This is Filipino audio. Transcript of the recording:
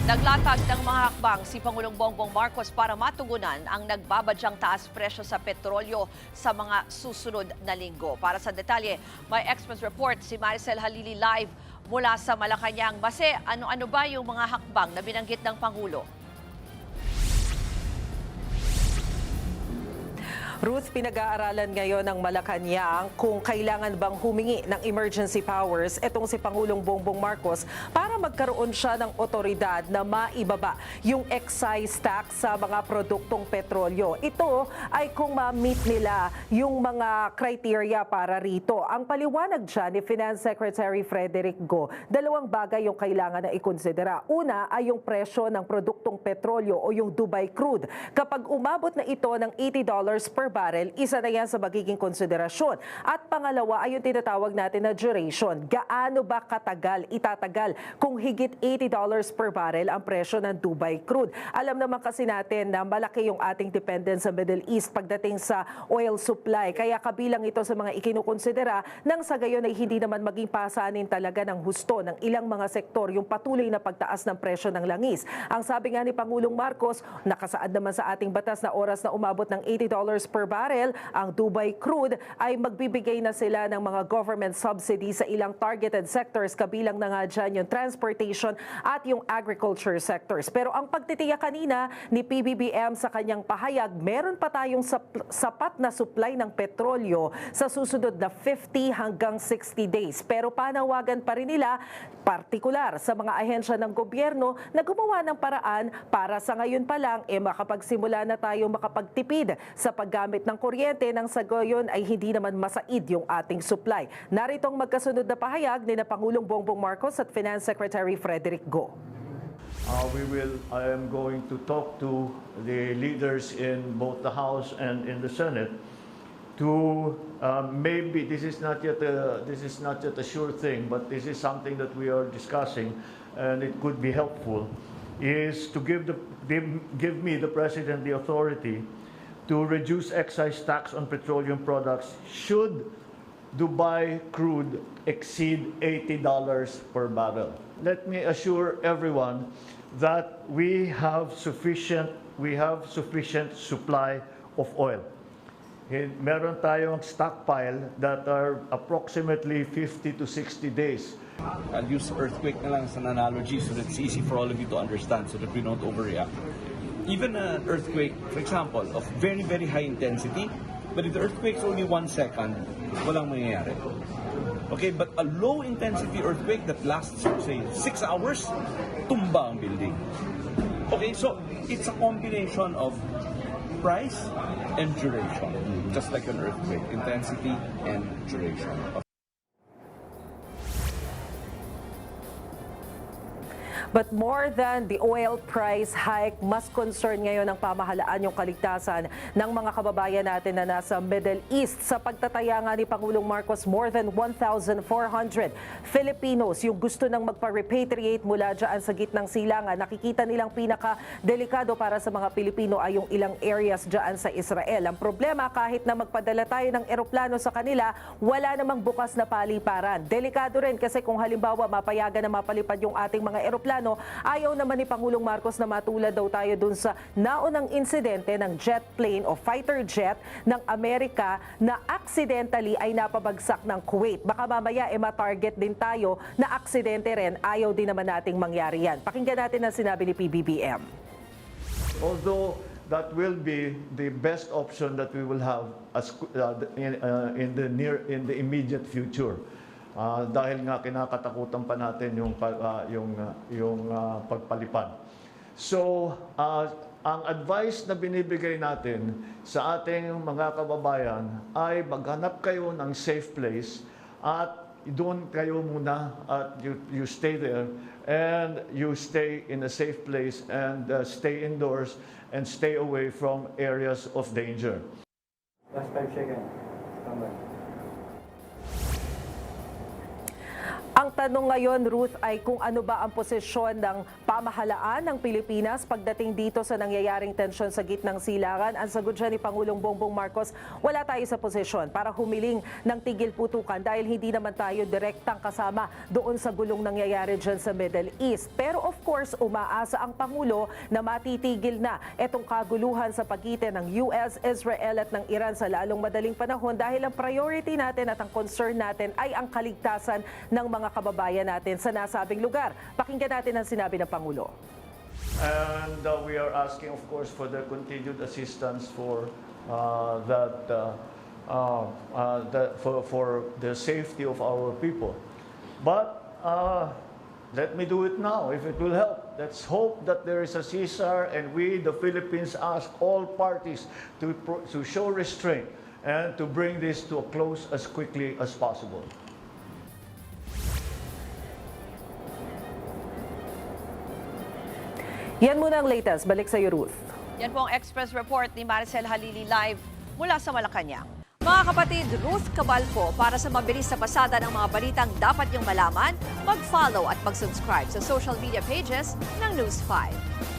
Naglatag ng mga hakbang si Pangulong Bongbong Marcos para matugunan ang nagbabadyang taas presyo sa petrolyo sa mga susunod na linggo. Para sa detalye, may Express Report si Maricel Halili live mula sa Malacanang. Base, ano-ano ba yung mga hakbang na binanggit ng Pangulo? Ruth, pinag-aaralan ngayon ng Malacanang kung kailangan bang humingi ng emergency powers itong si Pangulong Bongbong Marcos para magkaroon siya ng otoridad na maibaba yung excise tax sa mga produktong petrolyo. Ito ay kung ma-meet nila yung mga criteria para rito. Ang paliwanag dyan ni Finance Secretary Frederick Go, dalawang bagay yung kailangan na ikonsidera. Una ay yung presyo ng produktong petrolyo o yung Dubai crude. Kapag umabot na ito ng $80 per barrel, isa na yan sa magiging konsiderasyon. At pangalawa ay yung tinatawag natin na duration. Gaano ba katagal, itatagal kung higit $80 per barrel ang presyo ng Dubai crude? Alam naman kasi natin na malaki yung ating dependence sa Middle East pagdating sa oil supply. Kaya kabilang ito sa mga ikinukonsidera nang sa gayon ay hindi naman maging pasanin talaga ng husto ng ilang mga sektor yung patuloy na pagtaas ng presyo ng langis. Ang sabi nga ni Pangulong Marcos, nakasaad naman sa ating batas na oras na umabot ng $80 per barrel, ang Dubai crude ay magbibigay na sila ng mga government subsidy sa ilang targeted sectors, kabilang na nga dyan yung transportation at yung agriculture sectors. Pero ang pagtitiyak kanina ni PBBM sa kanyang pahayag, meron pa tayong sapat na supply ng petrolyo sa susunod na 50 hanggang 60 days. Pero panawagan pa rin nila, partikular sa mga ahensya ng gobyerno na gumawa ng paraan para sa ngayon pa lang makapagsimula na tayo makapagtipid sa paggamit ng kuryente nang sa gayon ay hindi naman masaid yung ating supply. Narito ang magkasunod na pahayag ni na Pangulong Bongbong Marcos at Finance Secretary Frederick Go. I am going to talk to the leaders in both the House and in the Senate to maybe this is not yet a sure thing, but this is something that we are discussing, and it could be helpful, is to give me the President the authority to reduce excise tax on petroleum products should Dubai crude exceed $80 per barrel. Let me assure everyone that we have sufficient supply of oil. Meron tayong stockpile that are approximately 50 to 60 days. I'll use earthquake na lang as an analogy so that it's easy for all of you to understand so that we don't overreact. Even an earthquake, for example, of very, very high intensity, but if the earthquake is only 1 second, walang mangyayari. Okay, but a low intensity earthquake that lasts, say, 6 hours, tumba ang building. Okay, so it's a combination of price and duration, just like an earthquake, intensity and duration. But more than the oil price hike, mas concern ngayon ng pamahalaan yung kaligtasan ng mga kababayan natin na nasa Middle East. Sa pagtataya nga ni Pangulong Marcos, more than 1,400 Filipinos yung gusto nang magpa-repatriate mula dyan sa gitnang silangan. Nakikita nilang pinaka-delikado para sa mga Pilipino ay yung ilang areas dyan sa Israel. Ang problema, kahit na magpadala tayo ng eroplano sa kanila, wala namang bukas na paliparan. Delikado rin kasi kung halimbawa mapayagan na mapalipad yung ating mga eroplano, ayaw naman ni Pangulong Marcos na matulad daw tayo dun sa naunang insidente ng jet plane o fighter jet ng Amerika na accidentally ay napabagsak ng Kuwait. Baka mamaya matarget din tayo na aksidente rin. Ayaw din naman nating mangyari yan. Pakinggan natin ang sinabi ni PBBM. Although that will be the best option that we will have in the immediate future. Dahil nga kinakatakutan pa natin yung pagpalipad. So, ang advice na binibigay natin sa ating mga kababayan ay maghanap kayo ng safe place at doon kayo muna at you stay there and you stay in a safe place and stay indoors and stay away from areas of danger. Last 5 seconds. Come back. Ang tanong ngayon, Ruth, ay kung ano ba ang posisyon ng pamahalaan ng Pilipinas pagdating dito sa nangyayaring tensyon sa gitnang silangan. Ang sagot dyan ni Pangulong Bongbong Marcos, wala tayo sa posisyon para humiling ng tigil putukan dahil hindi naman tayo direktang kasama doon sa gulong nangyayari dyan sa Middle East. Pero of course, umaasa ang Pangulo na matitigil na itong kaguluhan sa pagitan ng US, Israel at ng Iran sa lalong madaling panahon dahil ang priority natin at ang concern natin ay ang kaligtasan ng mga kababayan natin sa nasabing lugar. Pakinggan natin ang sinabi ng Pangulo. And we are asking, of course, for the continued assistance for for the safety of our people. But let me do it now, if it will help. Let's hope that there is a ceasefire, and we, the Philippines, ask all parties to show restraint and to bring this to a close as quickly as possible. Yan muna ang latest. Balik sa iyo, Ruth. Yan po ang Express Report ni Maricel Halili live mula sa Malacanang. Mga kapatid, Ruth Cabalco, para sa mabilis na pasada ng mga balitang dapat niyong malaman, mag-follow at mag-subscribe sa social media pages ng News 5.